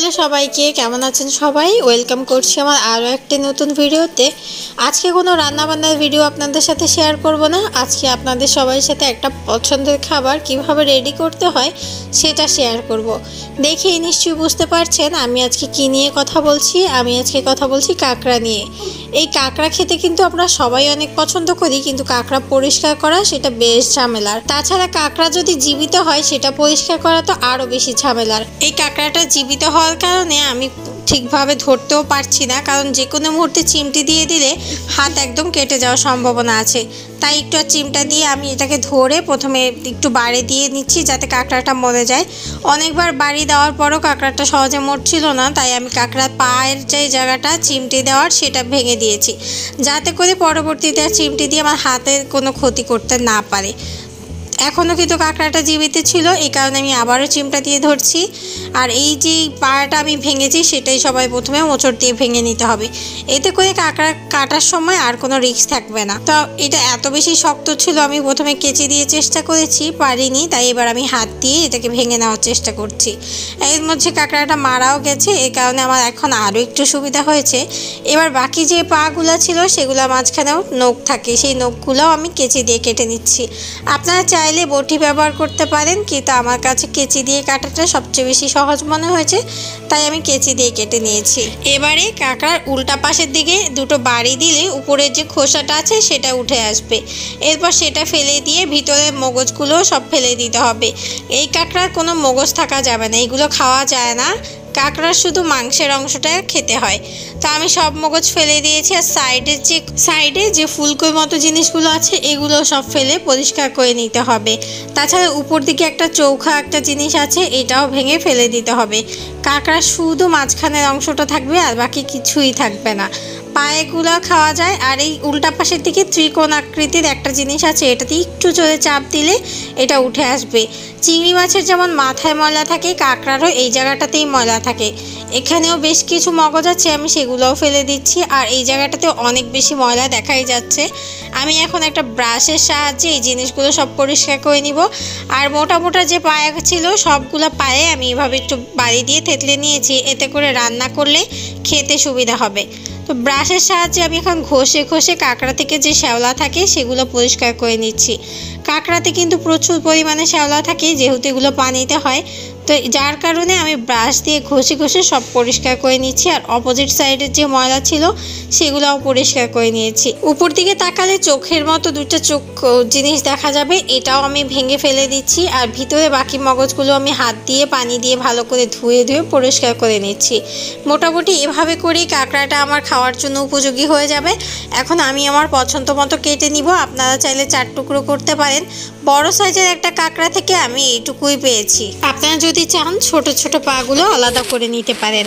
Hello সবাইকে, কেমন আছেন সবাই? ওয়েলকাম করছি আমার আরও একটি নতুন ভিডিওতে। আজকে কোনো রান্নাবান্নার ভিডিও আপনাদের সাথে শেয়ার করব না। আজকে আপনাদের সবার সাথে একটা পছন্দের খাবার কিভাবে রেডি করতে হয় সেটা শেয়ার করব। দেখেই নিশ্চয়ই বুঝতে পারছেন আমি আজকে কী নিয়ে কথা বলছি। আমি আজকে কথা বলছি কাঁকড়া নিয়ে। এই কাঁকড়া খেতে কিন্তু আমরা সবাই অনেক পছন্দ করি, কিন্তু কাঁকড়া পরিষ্কার করা সেটা বেশ ঝামেলার। তাছাড়া কাঁকড়া যদি জীবিত হয় সেটা পরিষ্কার করা তো আরও বেশি ঝামেলার। এই কাঁকড়াটা জীবিত হওয়ার কারণে আমি ঠিকভাবে ধরতেও পারছি না, কারণ যে কোনো মুহূর্তে চিমটি দিয়ে দিলে হাত একদম কেটে যাওয়ার সম্ভাবনা আছে। তাই একটু চিমটা দিয়ে আমি এটাকে ধরে প্রথমে একটু বাড়ি দিয়ে নিচ্ছি যাতে কাঁকড়াটা মরে যায়। অনেকবার বাড়ি দেওয়ার পরও কাঁকড়াটা সহজে মরছিল না, তাই আমি কাঁকড়ার পায়ের যে জায়গাটা চিমটি দেওয়ার সেটা ভেঙে দিয়েছি, যাতে করে পরবর্তীতে চিমটি দিয়ে আমার হাতের কোনো ক্ষতি করতে না পারে। এখনও কিন্তু কাঁকড়াটা জীবিত ছিল, এই কারণে আমি আবারও চিমটা দিয়ে ধরছি। আর এই যে পাড়াটা আমি ভেঙেছি সেটাই সবাই প্রথমে মোচড় দিয়ে ভেঙে নিতে হবে, এতে করে কাঁকড়া কাটার সময় আর কোনো রিস্ক থাকবে না। তো এটা এত বেশি শক্ত ছিল, আমি প্রথমে কেচি দিয়ে চেষ্টা করেছি, পারিনি, তাই এবার আমি হাত দিয়ে এটাকে ভেঙে নেওয়ার চেষ্টা করছি। এর মধ্যে কাঁকড়াটা মারাও গেছে, এই কারণে আমার এখন আরও একটু সুবিধা হয়েছে। এবার বাকি যে পাগুলো ছিল সেগুলো মাঝখানেও নখ থাকে, সেই নখগুলোও আমি কেচি দিয়ে কেটে নিচ্ছি। আপনারা চাইলে বটি ব্যবহার করতে পারেন, কিন্তু আমার কাছে কেচি দিয়ে কাটাটা সবচেয়ে বেশি সহজ মনে হয়েছে, তাই আমি কেচি দিয়ে কেটে নিয়েছি। এবারে কাঁকড়ার উল্টা পাশের দিকে দুটো বাড়ি দিলে উপরের যে খোসাটা আছে সেটা উঠে আসবে। এরপর সেটা ফেলে দিয়ে ভিতরের মগজগুলো সব ফেলে দিতে হবে। এই কাঁকড়ার কোনো মগজ থাকা যাবে না, এগুলো খাওয়া যায় না। কাঁকড়ার শুধু মাংসের অংশটা খেতে হয়। তো আমি সব মগজ ফেলে দিয়েছি, আর সাইডে যে ফুলকোর মতো জিনিসগুলো আছে এগুলো সব ফেলে পরিষ্কার করে নিতে হবে। তাছাড়া উপর দিকে একটা চৌখা একটা জিনিস আছে, এটাও ভেঙে ফেলে দিতে হবে। কাঁকড়ার শুধু মাঝখানের অংশটা থাকবে, আর বাকি কিছুই থাকবে না। পায়েগুলো খাওয়া যায়। আর এই উল্টা পাশের দিকে ত্রিকোণ আকৃতির একটা জিনিস আছে, এটাতে একটু জোরে চাপ দিলে এটা উঠে আসবে। চিংড়ি মাছের যেমন মাথায় ময়লা থাকে, কাঁকড়ারও এই জায়গাটাতেই ময়লা থাকে। এখানেও বেশ কিছু মগজ আছে, আমি সেগুলোও ফেলে দিচ্ছি। আর এই জায়গাটাতে অনেক বেশি ময়লা দেখাই যাচ্ছে। আমি এখন একটা ব্রাশের সাহায্যে এই জিনিসগুলো সব পরিষ্কার করে নিব। আর মোটা মোটা যে পায়ে ছিল সবগুলো পায়ে আমি এভাবে একটু বাড়ি দিয়ে থেতলে নিয়েছি, এতে করে রান্না করলে খেতে সুবিধা হবে। তো ব্রাশের সাহায্যে আমি এখন ঘষে ঘষে কাঁকড়া থেকে যে শ্যাওলা থাকে সেগুলো পরিষ্কার করে নিচ্ছি। কাঁকড়াতে কিন্তু প্রচুর পরিমাণে শ্যাওলা থাকে, যেহেতু এগুলো পানিতে হয়, তো যার কারণে আমি ব্রাশ দিয়ে ঘষে ঘষে সব পরিষ্কার করে নিচ্ছি। আর অপোজিট সাইডের যে ময়লা ছিল সেগুলোও পরিষ্কার করে নিয়েছি। উপর দিকে তাকালে চোখের মতো দুটো চোখ জিনিস দেখা যাবে, এটাও আমি ভেঙে ফেলে দিচ্ছি। আর ভিতরে বাকি মগজগুলো আমি হাত দিয়ে পানি দিয়ে ভালো করে ধুয়ে পরিষ্কার করে নিচ্ছি। মোটামুটি এভাবে করেই কাঁকড়াটা আমার খাওয়ার জন্য উপযোগী হয়ে যাবে। এখন আমি আমার পছন্দ মতো কেটে নিব। আপনারা চাইলে 4 টুকরো করতে পারেন। বড় সাইজের একটা কাঁকড়া থেকে আমি এইটুকুই পেয়েছি। আপনারা যদি চান ছোট ছোট পাগুলো আলাদা করে নিতে পারেন।